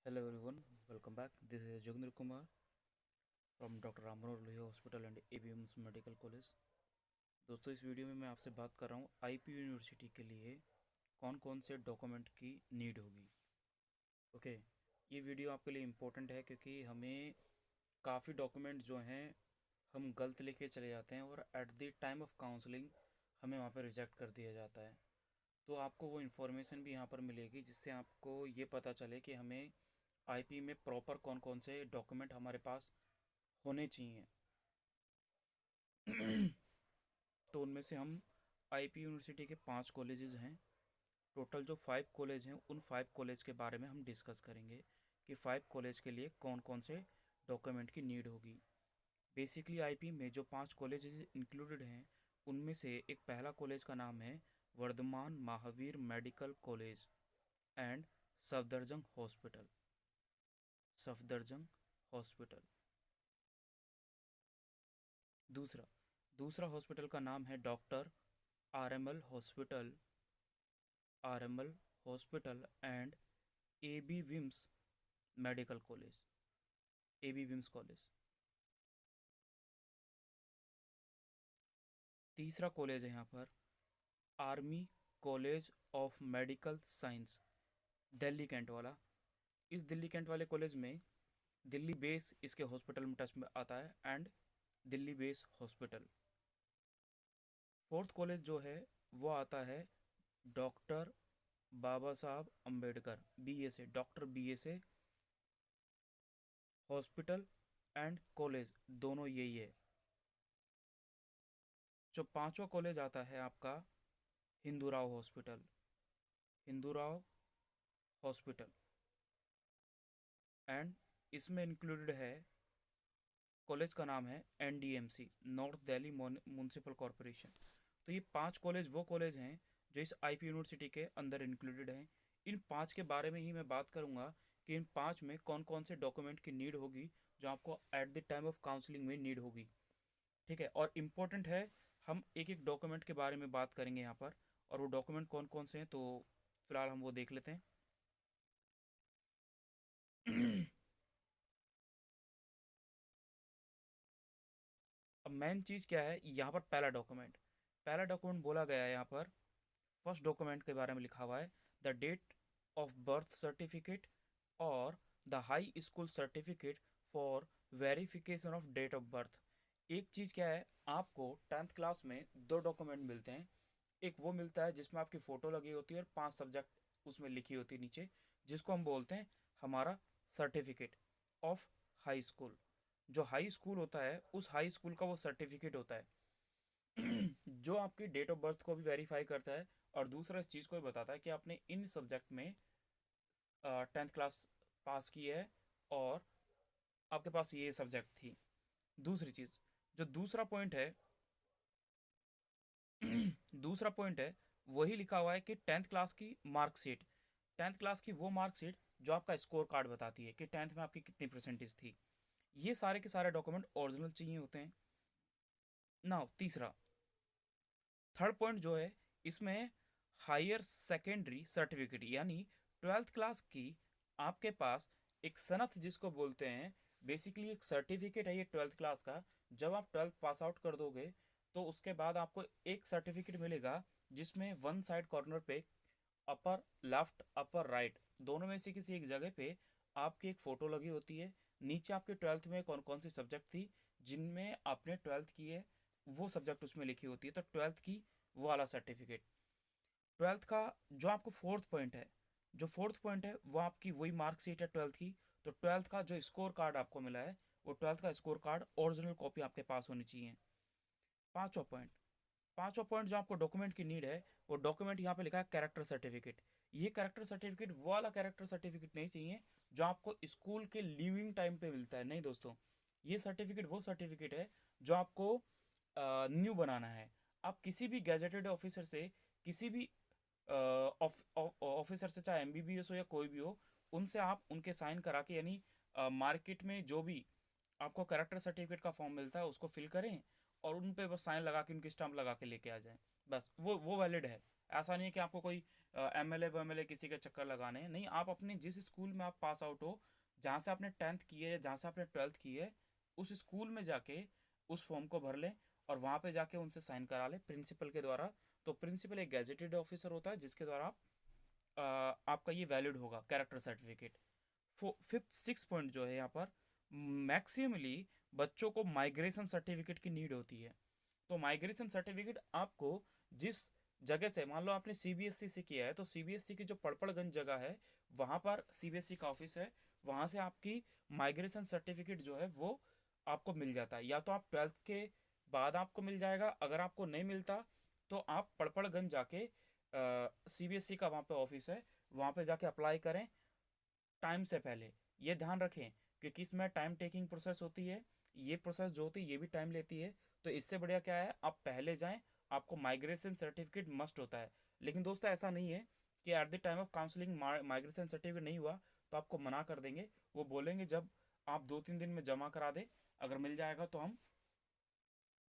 Hello everyone, welcome back. This is Jogendra Kumar from doctor Ram Manohar Lohia hospital and ABMS medical college. दोस्तों, इस video में मैं आपसे बात कर रहा हूँ आईपी यूनिवर्सिटी के लिए कौन कौन से डॉक्यूमेंट की नीड होगी। ओके, ये वीडियो आपके लिए इम्पोर्टेंट है क्योंकि हमें काफ़ी डॉक्यूमेंट जो हैं हम गलत लेके चले जाते हैं और at the time of counselling हमें वहाँ पर रिजेक्ट कर दिया जाता है। तो आपको वो इन्फॉर्मेशन भी यहाँ पर मिलेगी जिससे आपको ये पता चले कि हमें आईपी में प्रॉपर कौन कौन से डॉक्यूमेंट हमारे पास होने चाहिए। तो उनमें से हम आईपी यूनिवर्सिटी के 5 कॉलेजेस हैं। टोटल जो 5 कॉलेज हैं उन 5 कॉलेज के बारे में हम डिस्कस करेंगे कि 5 कॉलेज के लिए कौन कौन से डॉक्यूमेंट की नीड होगी। बेसिकली आईपी में जो 5 कॉलेजेस इंक्लूडेड हैं उनमें से एक पहला कॉलेज का नाम है Vardhman Mahavir medical college and Safdarjung hospital. Safdarjung hospital. दूसरा दूसरा हॉस्पिटल का नाम है doctor RML hospital. RML hospital and AB VIMS medical college. AB VIMS college. तीसरा कॉलेज है यहाँ पर army college of medical science, Delhi cantt वाला। इस दिल्ली कैंट वाले कॉलेज में दिल्ली बेस इसके हॉस्पिटल में टच में आता है and Delhi base hospital. Fourth college जो है वो आता है doctor Baba Saheb Ambedkar, B S A, doctor B S A hospital and college, दोनों यही है। जो पांचवा कॉलेज आता है आपका Hindu Rao hospital. Hindu Rao hospital and इसमें इंक्लूडेड है कॉलेज का नाम है NDMC, north Delhi municipal corporation. तो ये 5 कॉलेज वो कॉलेज हैं जो इस आईपी यूनिवर्सिटी के अंदर इंक्लूडेड हैं। इन 5 के बारे में ही मैं बात करूंगा कि इन 5 में कौन कौन से डॉक्यूमेंट की नीड होगी जो आपको at the time of counselling में नीड होगी। ठीक है, और इम्पोर्टेंट है, हम एक एक डॉक्यूमेंट के बारे में बात करेंगे यहाँ पर और वो डॉक्यूमेंट कौन कौन से हैं तो फिलहाल हम वो देख लेते हैं। अब मेन चीज़ क्या है यहाँ पर, पहला डॉक्यूमेंट बोला गया है यहाँ पर। फर्स्ट डॉक्यूमेंट के बारे में लिखा हुआ है the date of birth certificate और the high school certificate for verification of date of birth. एक चीज़ क्या है, आपको 10th क्लास में 2 डॉक्यूमेंट मिलते हैं। एक वो मिलता है जिसमें आपकी फ़ोटो लगी होती है और 5 सब्जेक्ट उसमें लिखी होती है नीचे, जिसको हम बोलते हैं हमारा सर्टिफिकेट ऑफ हाई स्कूल। जो हाई स्कूल होता है उस हाई स्कूल का वो सर्टिफिकेट होता है जो आपकी डेट ऑफ बर्थ को भी वेरीफाई करता है और दूसरा इस चीज़ को भी बताता है कि आपने इन सब्जेक्ट में 10th क्लास पास की है और आपके पास ये सब्जेक्ट थी। दूसरी चीज़, जो दूसरा पॉइंट है दूसरा पॉइंट है, वही लिखा हुआ है कि 10th क्लास की मार्कशीट, 10th क्लास की वो मार्कशीट जो आपका स्कोर कार्ड बताती है कि 10th में आपकी कितनी परसेंटेज थी। ये सारे के सारे डॉक्यूमेंट ओरिजिनल चाहिए होते हैं। नाउ तीसरा, थर्ड पॉइंट जो है इसमें हायर सेकेंडरी सर्टिफिकेट यानी 12th क्लास की आपके पास एक सनथ जिसको बोलते हैं, बेसिकली एक सर्टिफिकेट है ये 12th क्लास का। जब आप 12th पास आउट कर दोगे तो उसके बाद आपको एक सर्टिफिकेट मिलेगा जिसमें वन साइड कॉर्नर पे अपर लेफ्ट अपर राइट दोनों में से किसी एक जगह पे आपकी एक फ़ोटो लगी होती है। नीचे आपके 12th में कौन कौन सी सब्जेक्ट थी जिनमें आपने 12th की है वो सब्जेक्ट उसमें लिखी होती है, तो 12th की वो वाला सर्टिफिकेट। 12th का जो आपको फोर्थ पॉइंट है वो आपकी वही मार्कशीट है 12th की। तो 12th का जो स्कोर कार्ड आपको मिला है वो 12th का स्कोर कार्ड ओरिजिनल कॉपी आपके पास होनी चाहिए। पांचवा पॉइंट, पांचवा पॉइंट जो आपको डॉक्यूमेंट की नीड है वो डॉक्यूमेंट यहाँ पे लिखा है कैरेक्टर सर्टिफिकेट। ये कैरेक्टर सर्टिफिकेट वो वाला कैरेक्टर सर्टिफिकेट नहीं चाहिए जो आपको स्कूल के लीविंग टाइम पे मिलता है, नहीं दोस्तों। ये सर्टिफिकेट वो सर्टिफिकेट है जो आपको न्यू बनाना है। आप किसी भी गैजेटेड ऑफिसर से, किसी भी ऑफिसर से, चाहे एमबीबीएस हो या कोई भी हो, उनसे आप उनके साइन करा के, यानी मार्केट में जो भी आपको करेक्टर सर्टिफिकेट का फॉर्म मिलता है उसको फिल करें और उन पे बस साइन लगा के उनकी स्टाम्प लगा के लेके आ जाएं। बस वो वैलिड है ऐसा नहीं है कि आपको कोई एमएलए वमएलए किसी के चक्कर लगाने हैं, नहीं, आप अपने जिस स्कूल में आप पास आउट हो, जहाँ से आपने 10th की है, जहाँ से आपने 12th की है, उस स्कूल में जाके उस फॉर्म को भर लें और वहाँ पे जाके उनसे साइन करा लें प्रिंसिपल के द्वारा। तो प्रिंसिपल एक गैजेटेड ऑफिसर होता है जिसके द्वारा आपका ये वैलिड होगा character certificate. Fifth six point जो है यहाँ पर, मैक्सिमली बच्चों को माइग्रेशन सर्टिफिकेट की नीड होती है। तो माइग्रेशन सर्टिफिकेट आपको जिस जगह से, मान लो आपने सीबीएसई से किया है, तो सीबीएसई की जो पड़पड़गंज जगह है वहाँ पर सीबीएसई का ऑफिस है, वहाँ से आपकी माइग्रेशन सर्टिफिकेट जो है वो आपको मिल जाता है। या तो आप 12th के बाद आपको मिल जाएगा, अगर आपको नहीं मिलता तो आप पड़पड़गंज जाके सीबीएसई का वहाँ पे ऑफिस है, वहाँ पे जाके अप्लाई करें टाइम से पहले। ये ध्यान रखें क्योंकि इसमें टाइम टेकिंग प्रोसेस होती है, ये प्रोसेस जो होती है ये भी टाइम लेती है। तो इससे बढ़िया क्या है, आप पहले जाएं, आपको माइग्रेशन सर्टिफिकेट मस्ट होता है। लेकिन दोस्तों ऐसा नहीं है कि at the time of counselling migration certificate नहीं हुआ तो आपको मना कर देंगे। वो बोलेंगे जब आप 2-3 दिन में जमा करा दें, अगर मिल जाएगा तो हम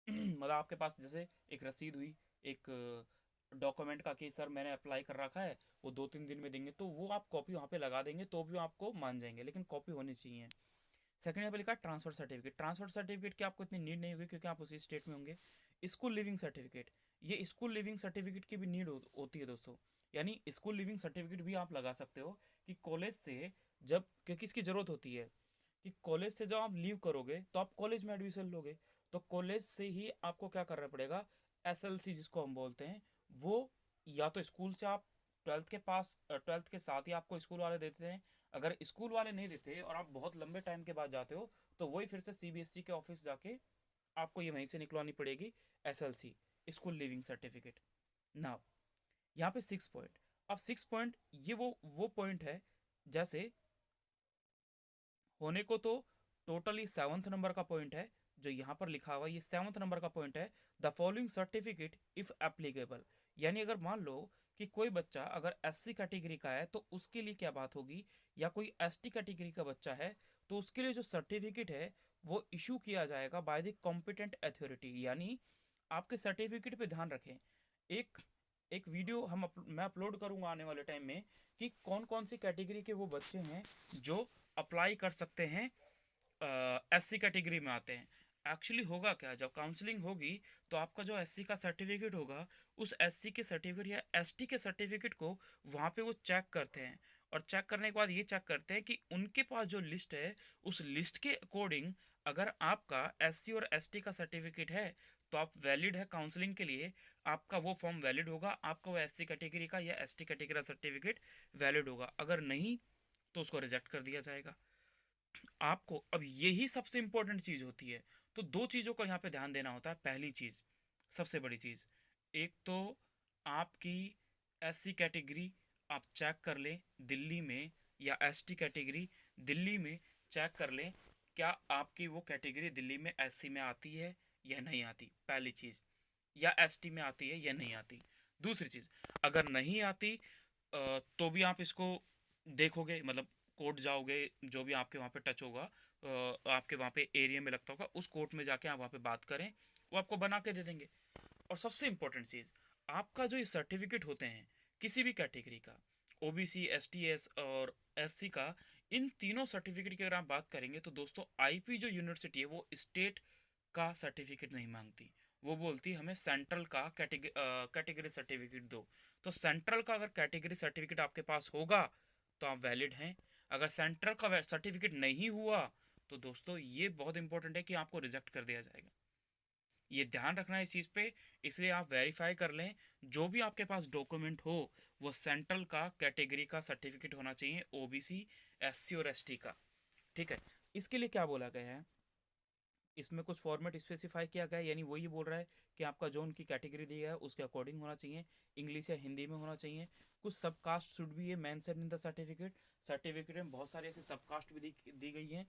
मतलब आपके पास जैसे एक रसीद हुई, एक डॉक्यूमेंट का कि सर मैंने अप्लाई कर रखा है, वो 2-3 दिन में देंगे, तो वो आप कॉपी वहाँ पे लगा देंगे तो भी आपको मान जाएंगे, लेकिन कॉपी होनी चाहिए। सेकंड पे लिखा ट्रांसफर सर्टिफिकेट। ट्रांसफर सर्टिफिकेट की आपको इतनी नीड नहीं होगी क्योंकि आप उसी स्टेट में होंगे। स्कूल लिविंग सर्टिफिकेट, ये स्कूल लिविंग सर्टिफिकेट की भी नीड होती है दोस्तों। यानी स्कूल लिविंग सर्टिफिकेट भी आप लगा सकते हो कि कॉलेज से जब, क्योंकि इसकी ज़रूरत होती है कि कॉलेज से जब आप लीव करोगे तो आप कॉलेज में एडमिशन लोगे, तो कॉलेज से ही आपको क्या करना पड़ेगा, एसएलसी जिसको हम बोलते हैं वो, या तो स्कूल से आप 12th के पास 12th के साथ ही आपको स्कूल वाले देते हैं। अगर स्कूल वाले नहीं देते और आप बहुत लंबे टाइम के बाद जाते हो तो वही फिर से सीबीएसई के ऑफिस जाके आपको ये वहीं से निकलवानी पड़ेगी, SLC, school leaving certificate. Now यहाँ पे 6 पॉइंट। अब 6 पॉइंट ये वो पॉइंट है, जैसे होने को तो टोटली 7th नंबर का पॉइंट है, जो यहाँ पर लिखा हुआ है ये 7th नंबर का पॉइंट है, the following certificate if applicable. यानी अगर मान लो कि कोई बच्चा अगर एससी कैटेगरी का है तो उसके लिए क्या बात होगी, या कोई एसटी कैटेगरी का बच्चा है तो उसके लिए जो सर्टिफिकेट है वो इशू किया जाएगा बाय द कॉम्पिटेंट अथॉरिटी। यानी आपके सर्टिफिकेट पे ध्यान रखें, एक एक वीडियो मैं अपलोड करूंगा आने वाले टाइम में कि कौन कौन सी कैटेगरी के वो बच्चे हैं जो अप्लाई कर सकते हैं, एससी कैटेगरी में आते हैं। एक्चुअली होगा क्या, जब काउंसलिंग होगी तो आपका जो एससी का सर्टिफिकेट होगा, उस एससी के सर्टिफिकेट या एसटी के सर्टिफिकेट को वहाँ पे वो चेक करते हैं, और चेक करने के बाद ये चेक करते हैं कि उनके पास जो लिस्ट है उस लिस्ट के अकॉर्डिंग अगर आपका एससी और एसटी का सर्टिफिकेट है तो आप वैलिड है काउंसलिंग के लिए, आपका वो फॉर्म वैलिड होगा, आपका वो एससी कैटेगरी का या एसटी कैटेगरी का सर्टिफिकेट वैलिड होगा। अगर नहीं तो उसको रिजेक्ट कर दिया जाएगा। आपको अब यही सबसे इंपॉर्टेंट चीज होती है। तो दो चीजों का यहाँ पे ध्यान देना होता है। पहली चीज, सबसे बड़ी चीज, एक तो आपकी एससी कैटेगरी आप चेक कर लें दिल्ली में, या एसटी कैटेगरी दिल्ली में चेक कर लें क्या आपकी वो कैटेगरी दिल्ली में एससी में आती है या नहीं आती, पहली चीज, या एसटी में आती है या नहीं आती। दूसरी चीज, अगर नहीं आती तो भी आप इसको देखोगे, मतलब कोर्ट जाओगे, जो भी आपके वहाँ पे टच होगा, आपके वहाँ पे एरिया में लगता होगा, उस कोर्ट में जाके आप वहाँ पे बात करें, वो आपको बना के दे देंगे। और सबसे इम्पोर्टेंट चीज़, आपका जो ये सर्टिफिकेट होते हैं किसी भी कैटेगरी का, ओबीसी, एसटीएस और एससी का, इन तीनों सर्टिफिकेट की अगर आप बात करेंगे तो दोस्तों आईपी जो यूनिवर्सिटी है वो स्टेट का सर्टिफिकेट नहीं मांगती, वो बोलती हमें सेंट्रल का कैटेगरी सर्टिफिकेट दो। तो सेंट्रल का अगर कैटेगरी सर्टिफिकेट आपके पास होगा तो आप वैलिड हैं। अगर सेंट्रल का सर्टिफिकेट नहीं हुआ तो दोस्तों ये बहुत इंपॉर्टेंट है कि आपको रिजेक्ट कर दिया जाएगा। ये ध्यान रखना है इस चीज़ पे, इसलिए आप वेरीफाई कर लें जो भी आपके पास डॉक्यूमेंट हो वो सेंट्रल का कैटेगरी का सर्टिफिकेट होना चाहिए, ओबीसी, एससी और एसटी का। ठीक है, इसके लिए क्या बोला गया है, इसमें कुछ फॉर्मेट स्पेसिफाई किया गया है, यानी वो ये बोल रहा है कि आपका जो उनकी कैटेगरी दी है उसके अकॉर्डिंग होना चाहिए, इंग्लिश या हिंदी में होना चाहिए। कुछ सब caste should be a mention in the certificate. Certificate में बहुत सारी ऐसी सब कास्ट भी दी गई हैं,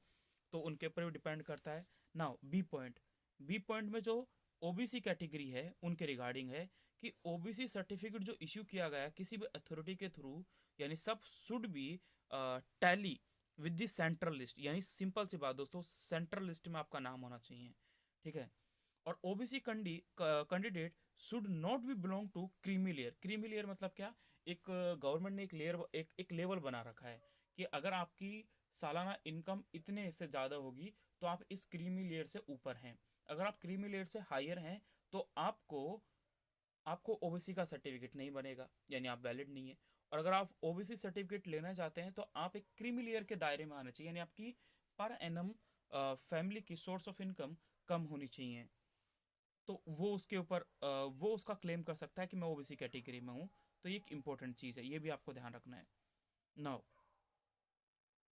तो उनके ऊपर भी डिपेंड करता है। नाउ बी पॉइंट में जो ओबीसी कैटेगरी है उनके रिगार्डिंग है कि ओबीसी सर्टिफिकेट जो इश्यू किया गया किसी भी अथॉरिटी के थ्रू, यानी सब should be tally with the central list. यानी सिंपल सी बात दोस्तों, सेंट्रल लिस्ट में आपका नाम होना चाहिए। ठीक है, और OBC candidate should not be belong to creamy layer. Creamy layer मतलब क्या? एक गवर्नमेंट ने एक लेयर एक लेवल बना रखा है कि अगर आपकी सालाना इनकम इतने से ज़्यादा होगी तो आप इस क्रीमी लेयर से ऊपर हैं। अगर आप क्रीमी लेयर से हायर हैं तो आपको आपको ओबीसी का सर्टिफिकेट नहीं बनेगा, यानी आप वैलिड नहीं है। और अगर आप ओबीसी सर्टिफिकेट लेना चाहते हैं तो आप एक क्रीमी लेयर के दायरे में आना चाहिए, यानी आपकी पर एनम फैमिली की सोर्स ऑफ इनकम कम होनी चाहिए। तो वो उसके ऊपर वो उसका क्लेम कर सकता है कि मैं ओबीसी कैटेगरी में हूँ। तो ये एक इंपॉर्टेंट चीज़ है, ये भी आपको ध्यान रखना है। Now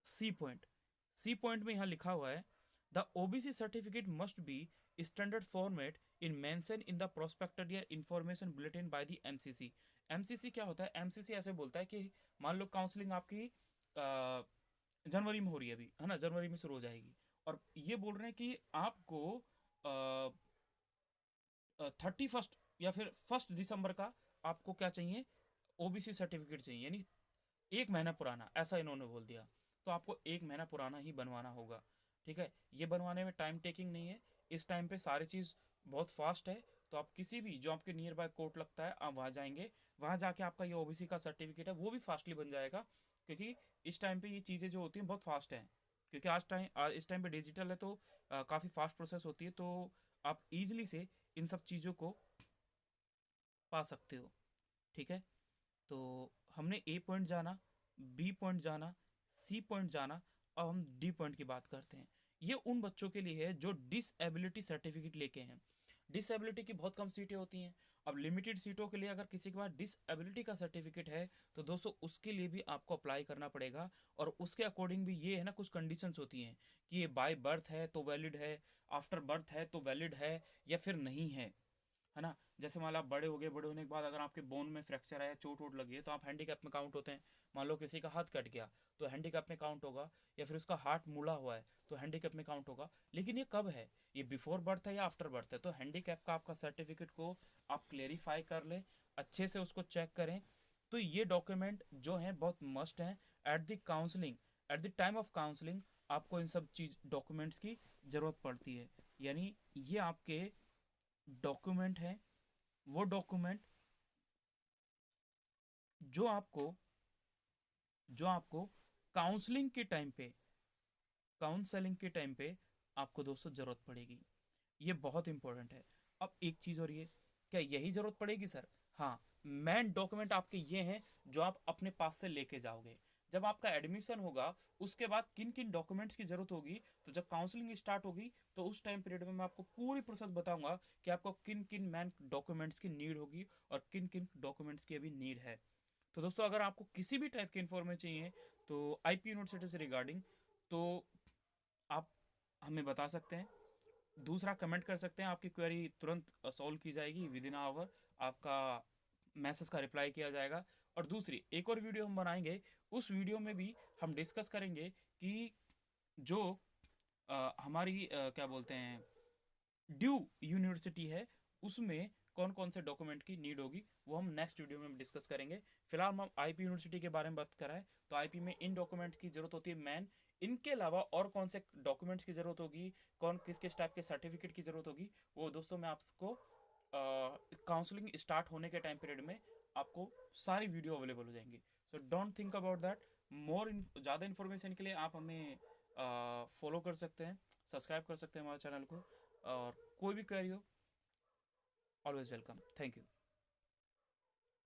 C point, C point में यहाँ लिखा हुआ है the OBC certificate must be standard format in mention in the prospectus या information bulletin by the MCC. MCC क्या होता है? एमसीसी ऐसे बोलता है कि मान लो काउंसलिंग आपकी जनवरी में हो रही है अभी, है ना, जनवरी में शुरू हो जाएगी, और ये बोल रहे हैं कि आपको 31 या फिर 1 दिसंबर का आपको क्या चाहिए? ओबीसी सर्टिफिकेट चाहिए, यानी 1 महीना पुराना, ऐसा इन्होंने बोल दिया। तो आपको 1 महीना पुराना ही बनवाना होगा। ठीक है, ये बनवाने में टाइम टेकिंग नहीं है, इस टाइम पे सारी चीज़ बहुत फास्ट है। तो आप किसी भी जो आपके नियर बाय कोर्ट लगता है आप वहाँ जाएंगे, वहाँ जाके आपका ये ओबीसी का सर्टिफिकेट है वो भी फास्टली बन जाएगा, क्योंकि इस टाइम पे ये चीज़ें जो होती हैं बहुत फास्ट हैं। क्योंकि इस टाइम पे डिजिटल है तो काफ़ी फास्ट प्रोसेस होती है, तो आप इजीली से इन सब चीज़ों को पा सकते हो। ठीक है, तो हमने ए पॉइंट जाना, बी पॉइंट जाना, सी पॉइंट जाना, अब हम डी पॉइंट की बात करते हैं। ये उन बच्चों के लिए है जो डिसएबिलिटी सर्टिफिकेट लेके हैं। डिसएबिलिटी की बहुत कम सीटें होती हैं। अब लिमिटेड सीटों के लिए अगर किसी के पास डिसएबिलिटी का सर्टिफिकेट है तो दोस्तों उसके लिए भी आपको अप्लाई करना पड़ेगा, और उसके अकॉर्डिंग भी ये है ना, कुछ कंडीशंस होती हैं कि ये बाय बर्थ है तो वैलिड है, आफ्टर बर्थ है तो वैलिड है, या फिर नहीं है ना। जैसे मान लो आप बड़े हो गए, बड़े होने के बाद अगर आपके बोन में फ्रैक्चर आया, चोट वोट लगी है, तो आप हैंडीकैप में काउंट होते हैं। मान लो किसी का हाथ कट गया तो हैंडीकैप में काउंट होगा, या फिर उसका हार्ट मुड़ा हुआ है तो हैंडीकैप में काउंट होगा। लेकिन ये कब है? ये बिफोर बर्थ है या आफ्टर बर्थ है? तो हैंडीकैप का आपका सर्टिफिकेट को आप क्लेरिफाई कर लें, अच्छे से उसको चेक करें। तो ये डॉक्यूमेंट जो हैं बहुत मस्ट हैं at the counselling, at the time of counselling. आपको इन सब चीज डॉक्यूमेंट्स की ज़रूरत पड़ती है, यानी ये आपके डॉक्यूमेंट हैं, वो डॉक्यूमेंट जो आपको जो आपको काउंसलिंग के टाइम पे काउंसलिंग के टाइम पे आपको दोस्तों ज़रूरत पड़ेगी। ये बहुत इंपॉर्टेंट है। अब एक चीज़ और, ये क्या यही ज़रूरत पड़ेगी सर? हाँ, मेन डॉक्यूमेंट आपके ये हैं जो आप अपने पास से लेके जाओगे। जब आपका एडमिशन होगा उसके बाद किन किन डॉक्यूमेंट्स की ज़रूरत होगी, तो जब काउंसलिंग स्टार्ट होगी तो उस टाइम पीरियड में मैं आपको पूरी प्रोसेस बताऊंगा कि आपको किन किन मेन डॉक्यूमेंट्स की नीड होगी और किन किन डॉक्यूमेंट्स की अभी नीड है। तो दोस्तों अगर आपको किसी भी टाइप की इन्फॉर्मेशन चाहिए तो आईपी यूनिवर्सिटी से रिगार्डिंग, तो आप हमें बता सकते हैं। दूसरा, कमेंट कर सकते हैं, आपकी क्वेरी तुरंत सॉल्व की जाएगी विद इन आवर, आपका मैसेज का रिप्लाई किया जाएगा। और दूसरी एक और वीडियो हम बनाएंगे, उस वीडियो में भी हम डिस्कस करेंगे कि जो हमारी क्या बोलते हैं ड्यू यूनिवर्सिटी है, उसमें कौन कौन से डॉक्यूमेंट की नीड होगी, वो हम नेक्स्ट वीडियो में डिस्कस करेंगे। फिलहाल हम आईपी यूनिवर्सिटी के बारे में बात कर रहे हैं, तो आईपी में इन डॉक्यूमेंट्स की जरूरत होती है मैन। इनके अलावा और कौन से डॉक्यूमेंट्स की जरूरत होगी, कौन किस किस टाइप के सर्टिफिकेट की जरूरत होगी, वो दोस्तों मैं आपको काउंसलिंग स्टार्ट होने के टाइम पीरियड में आपको सारी वीडियो अवेलेबल हो जाएंगी। So don't think about that. ज़्यादा इन्फॉर्मेशन के लिए आप हमें फॉलो कर सकते हैं, सब्सक्राइब कर सकते हैं हमारे चैनल को, और कोई भी क्वेरी हो ऑलवेज वेलकम। Thank you.